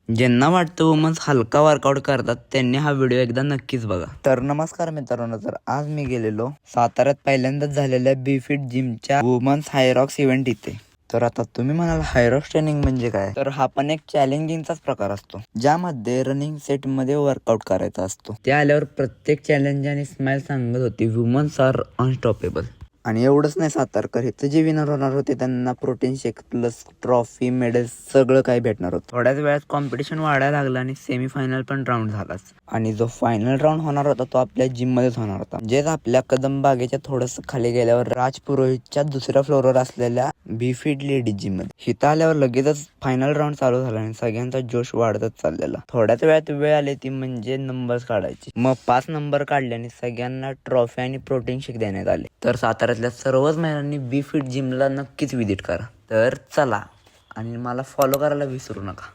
ज्यांना वाटतं वुमन्स हलका वर्कआउट करतात त्यांनी हा व्हिडिओ एकदा नक्कीच बघा. तर नमस्कार मित्रांनो, तर आज मी गेलेलो साताऱ्यात पहिल्यांदाच झालेल्या बीफिट जिमच्या वुमन्स हायरॉक्स इव्हेंट इथे. तर आता तुम्ही म्हणाल हायरॉक्स ट्रेनिंग म्हणजे काय, तर हा पण एक चॅलेंजिंगचाच प्रकार असतो ज्यामध्ये रनिंग सेट मध्ये वर्कआउट करायचा असतो. ते आल्यावर प्रत्येक चॅलेंज आणि स्माइल सांगत होती वुमन्स आर अनस्टॉपेबल. आणि एवढंच नाही, सातारकर इथं जे विनर होणार होते त्यांना प्रोटीन शेक प्लस ट्रॉफी मेडल सगळं काही भेटणार होतं. थोड्याच वेळात कॉम्पिटिशन वाढायला लागलं आणि सेमीफायनल पण राऊंड झालाच. आणि जो फायनल राऊंड होणार होता तो आपल्या जिम मध्येच होणार होता, म्हणजेच आपल्या कदम बागेच्या थोडस खाली गेल्यावर राजपुरोहितच्या दुसऱ्या फ्लोअरवर असलेल्या बीफिट लेडीज जिम मध्ये. इथं आल्यावर लगेचच फायनल राऊंड चालू झाला आणि सगळ्यांचा जोश वाढतच चाललेला. थोड्याच वेळात वेळ आली ती म्हणजे नंबर्स काढायची. मग 5 नंबर काढले आणि सगळ्यांना ट्रॉफी आणि प्रोटीन शेक देण्यात आले. तर साताऱ्यातल्या सर्वच महिलांनी बीफिट जिमला नक्कीच व्हिजिट करा. तर चला आणि मला फॉलो करायला विसरू नका.